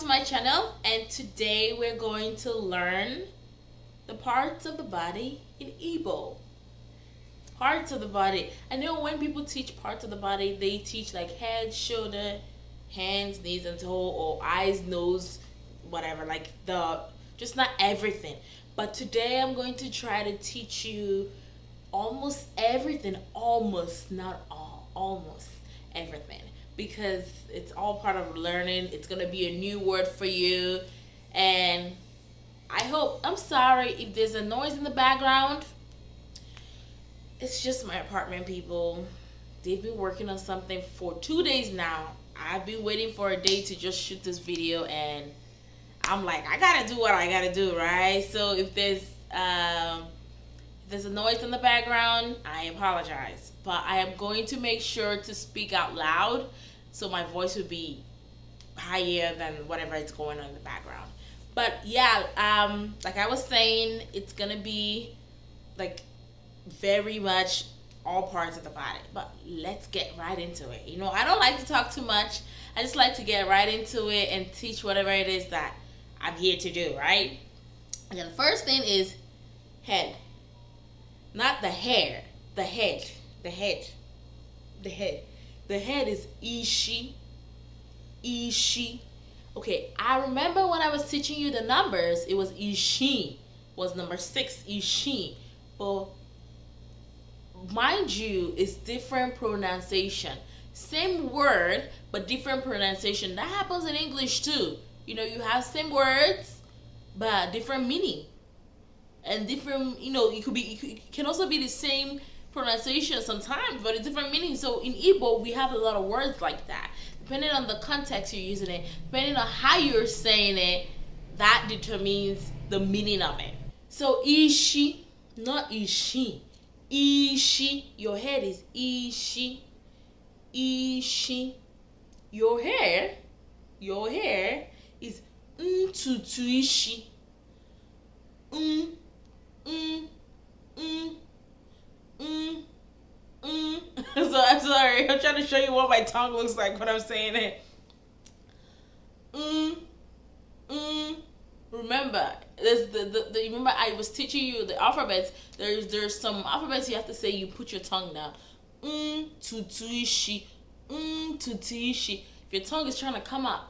to my channel, and today we're going to learn the parts of the body in Igbo. Parts of the body. I know when people teach parts of the body, they teach like head, shoulder, hands, knees and toe, or eyes, nose, whatever, like just not everything. But today I'm going to try to teach you almost everything, almost, not all, almost everything, because it's all part of learning. It's gonna be a new word for you, and I'm sorry if there's a noise in the background. It's just my apartment people. They've been working on something for 2 days now. I've been waiting for a day to just shoot this video, and I'm like, I gotta do what I gotta do, right? So if there's a noise in the background, I apologize. But I am going to make sure to speak out loud so my voice would be higher than whatever is going on in the background. But yeah, like I was saying, it's gonna be like very much all parts of the body. But let's get right into it. You know, I don't like to talk too much. I just like to get right into it and teach whatever it is that I'm here to do, right? And the first thing is head. Not the hair, the head, the head, the head. The head is ishi, ishi. Okay, I remember when I was teaching you the numbers, it was ishi, was number 6, ishi. But mind you, it's different pronunciation. Same word, but different pronunciation. That happens in English too. You know, you have same words, but different meaning. And different, you know, it can also be the same pronunciation sometimes, but a different meaning. So in Igbo, we have a lot of words like that. Depending on the context you're using it, depending on how you're saying it, that determines the meaning of it. So ishi, not ishi. Ishi, your head is ishi. Ishi. Your hair is ntutu ishi. So I'm sorry, I'm trying to show you what my tongue looks like when I'm saying it. Remember, remember I was teaching you the alphabets. There's some alphabets you have to say. You put your tongue down. Tutuishi, tutiishi. If your tongue is trying to come out,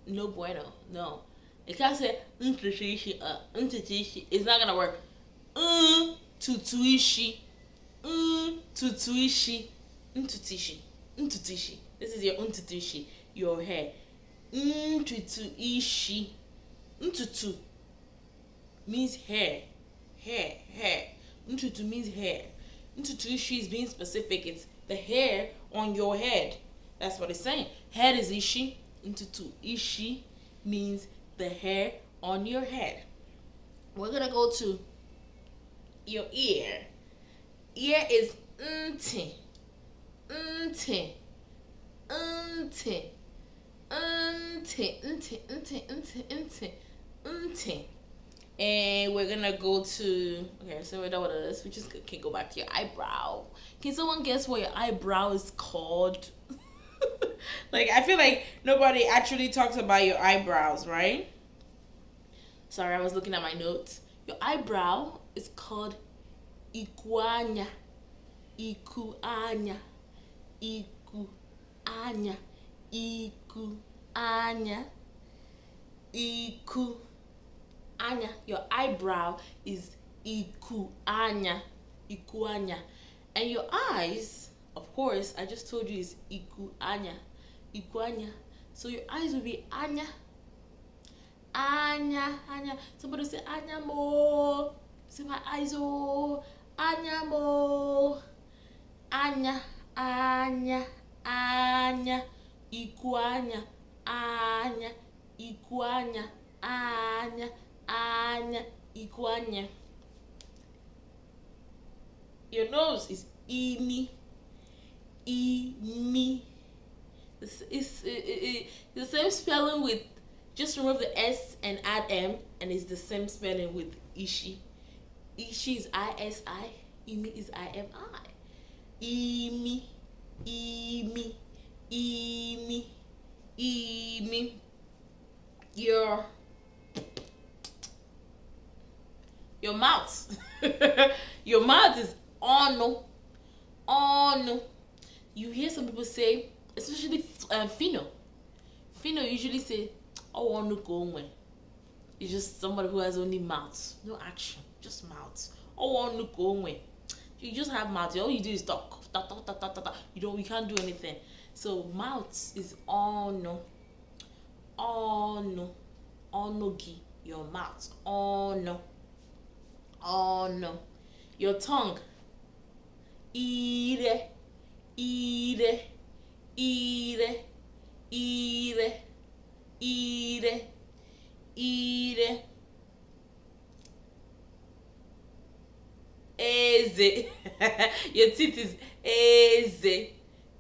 no bueno, no. You can't say tutiishi, tutiishi. It's not gonna work. Tutuishi, tutuishi, ntutishi, ntutishi. This is your ntutishi, your hair. Tutuishi. Ntutu means hair. Ntutu means hair. Ntutuishi is being specific. It's the hair on your head. That's what it's saying. Head is ishi. Ntutu ishi means the hair on your head. We're gonna go to your ear. Ear is nti. Nti. Nti. Nti. Nti. Nti. Nti. Nti. Nti. And we're gonna go to, okay, so we know what it is. We just can go back to your eyebrow. Can someone guess what your eyebrow is called? Like, I feel like nobody actually talks about your eyebrows, right? Sorry, I was looking at my notes. Your eyebrow is called Anya. Anya. Anya. Anya. Anya. Your eyebrow is Anya. Anya. And your eyes, of course, I just told you is Anya. Anya. So your eyes will be Anya. Anya. Somebody say Anya mo. Say my eyes oh. Anya mo. Anya. Anya. Anya. Anya. Anya. Anya. Anya. Anya. Anya. Your nose is Imi. It's the same spelling with, just remove the S and add M, and it's the same spelling with Ishi. Ishi is I-S-I, Imi is I-M-I. Imi, Imi, Imi, Imi. you hear some people say, especially Fino. Fino usually say, "Oh, want to go away." It's just somebody who has only mouth, no action, just mouth. Oh, want to go away. You just have mouth. All you do is talk, talk, talk, talk, talk, talk. You can't do anything. So mouth is ono, onogi. Your mouth, ono. Your tongue, ire, ire, ire, ire, ire, ire. Eze. Your teeth is eze,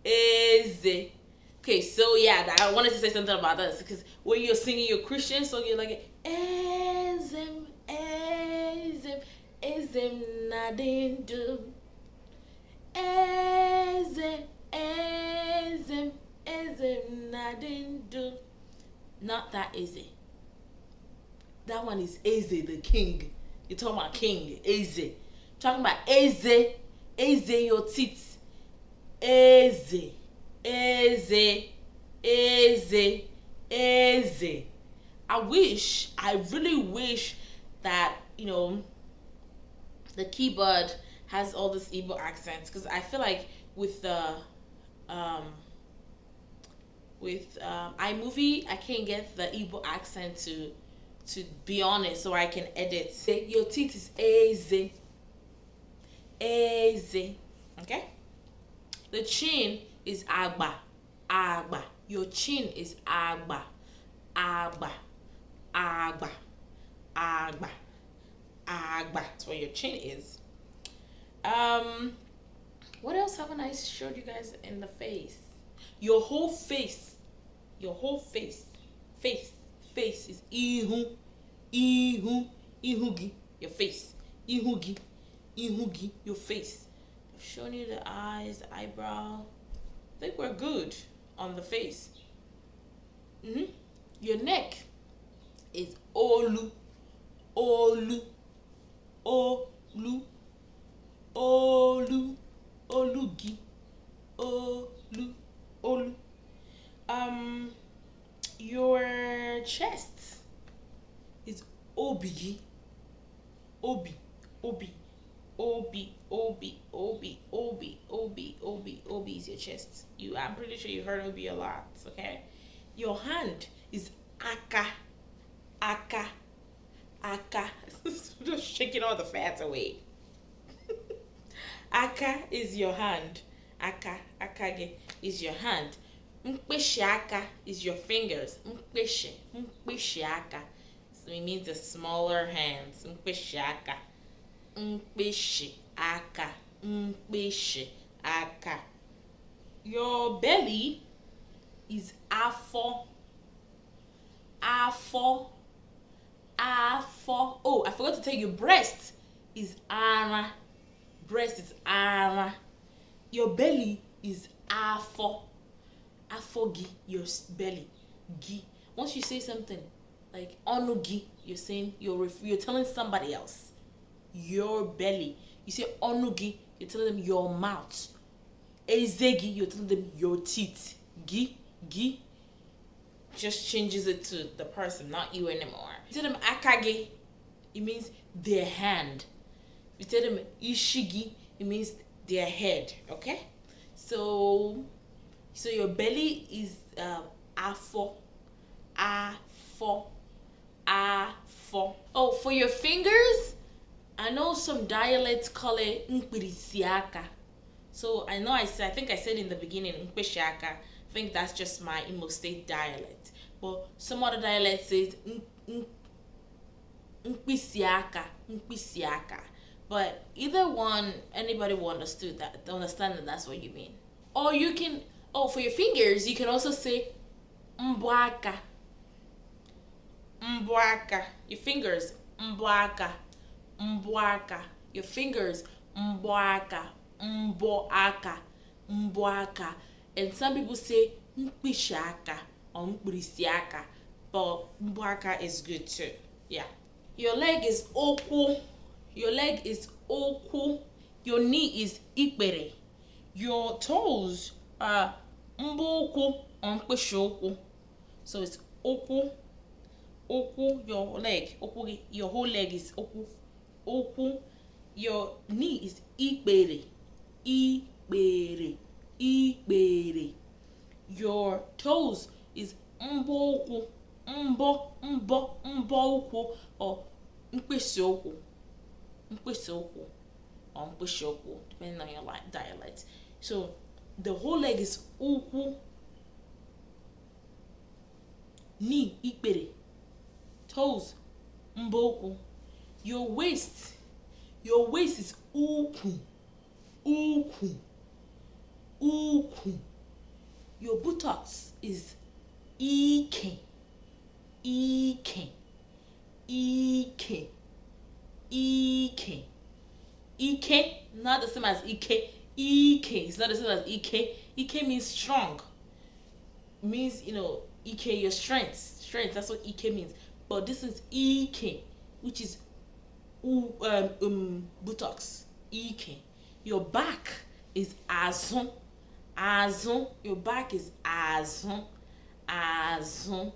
eze. Okay, so yeah, I wanted to say something about this because when you're singing your Christian song, you're like ezem, ezem, ezem nadindu, ezem, ezem, ezem nadindu. Not that Eze. That one is Eze, the king. You're talking about king, Eze. Talking about Eze, Eze, your teeth. Eze, Eze, Eze, Eze. I really wish that, the keyboard has all this Igbo accents, because I feel like with the iMovie, I can't get the Igbo accent to be honest, so I can edit. Your teeth is Eze. Eze. Okay? The chin is agba. Agba. Your chin is agba. Agba. Agba. Agba. Agba. That's what your chin is. What else haven't I showed you guys in the face? Your whole face. Your whole face. Face is ihu. Ihugi. Your face. Ihugi. Your face. I've shown you the eyes, the eyebrow. I think we're good on the face. Your neck is olu. Olugi. Olu. Your chest is obi. Obi is your chest. I'm pretty sure you heard obi a lot, okay? Your hand is aka. Just shaking all the fat away. Aka is your hand. Akage is your hand. Mkpisi aka is your fingers. Mkpisi aka. So it means the smaller hands. Mkpisi aka. Mkpisi aka. Mkpisi aka. Your belly is afo. Oh, I forgot to tell you, breast is ara. Breast is ara. Your belly is afo. Afogi, your belly. Gi. Once you say something like onugi, you're saying you're telling somebody else. Your belly. You say onugi, you're telling them your mouth. Ezegi, you're telling them your teeth. Gi just changes it to the person, not you anymore. You tell them akage, it means their hand. You tell them ishigi, it means their head. Okay? So your belly is afo. Oh, for your fingers, I know some dialects call it Nkpirisi. So I think I said in the beginning Nkpisi. I think that's just my Imo State dialect. But some other dialects says Nkpisi. But either one, anybody will understand that that's what you mean. Or you can, for your fingers, you can also say mbwaka. Your fingers, mbwaka. Your fingers, mbwaka. And some people say mkpishaka or mkpirisiaka, but mbwaka is good too. Yeah. Your leg is ukwu. Your leg is ukwu. Your knee is ikpere. Your toes mbọ ụkwụ on mkpịsị ụkwụ. So it's ukwu, ukwu, your leg, ukwu, your whole leg is ukwu, ukwu. Your knee is ikpere, ikpere, ikpere. Your toes is mbọ ụkwụ, mbọ ụkwụ, or mkpịsị ụkwụ, mkpịsị ụkwụ, or mkpịsị ụkwụ, depending on your dialect. So the whole leg is ukwu, knee ikpere, toes mbọ ụkwụ. Your waist is ukwu, ukwu, ukwu. Your buttocks is ike, ike, ike, ike. Ike, not the same as ike. Ike is not the same as ike. Ike means strong. Means, you know, ike, your strength. Strength, that's what ike means. But this is ike, which is buttocks. Ike. Your back is azu. Azu. Your back is azu. Azu.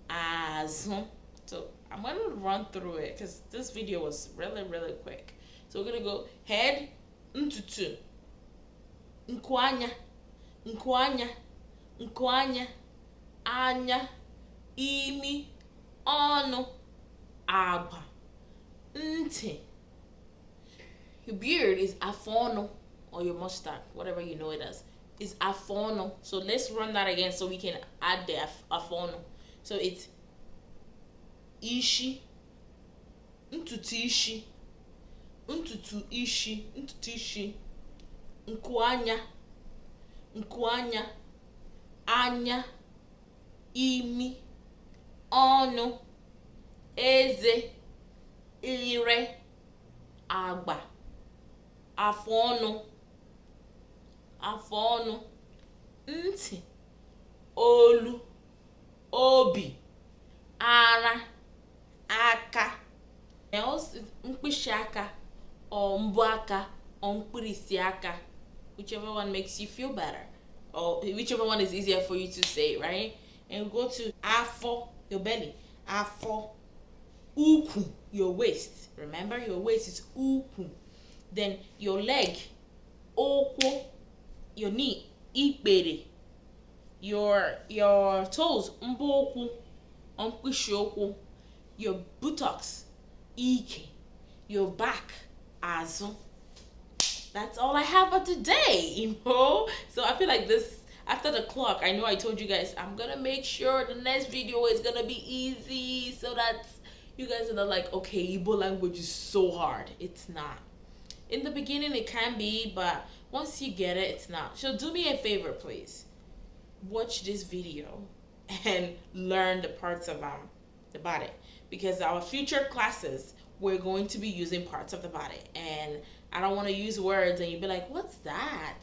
Azu. So I'm gonna run through it because this video was really quick. So we're gonna go head, ntutu, Anya, Anya, Anya, Anya, imi, ọnụ, agba, ntị. Your beard is afono, or your mustache, whatever you know it as, is afono. So let's run that again so we can add the afono. So it's ishi, ntutu ishi, ntutu ishi, ntutu ishi, Anya, Anya, anya, imi, ọnụ, eze, ire, agba, afọ ọnụ, ntị, olu, obi, ara, aka. Nails is mkpịsị aka, or mbọ aka, or Nkpirisi aka, whichever one makes you feel better, or whichever one is easier for you to say, right? And we go to afọ, your belly, afọ, ukwu, your waist. Remember, your waist is ukwu. Then your leg, okwu, your knee, ikpere, your toes, mbọ ụkwụ, mkpịsị ụkwụ, your buttocks, ike, your back, azu. That's all I have for today, you know? So I feel like this, after the clock, I know I told you guys, I'm gonna make sure the next video is gonna be easy so that you guys are not like, okay, Igbo language is so hard. It's not. In the beginning, it can be, but once you get it, it's not. So do me a favor, please. Watch this video and learn the parts of the body. Because our future classes, we're going to be using parts of the body. And I don't want to use words and you'd be like, what's that?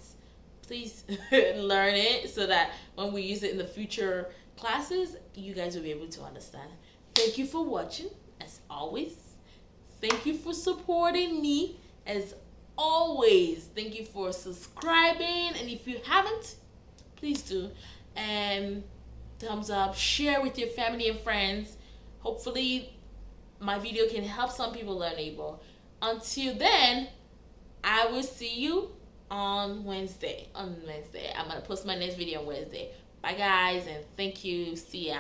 Please learn it so that when we use it in the future classes, you guys will be able to understand. Thank you for watching, as always. Thank you for supporting me, as always. Thank you for subscribing. And if you haven't, please do. And thumbs up, share with your family and friends. Hopefully, my video can help some people learn Igbo. Until then, I will see you on Wednesday. I'm gonna post my next video on Wednesday. Bye guys, and thank you. See ya.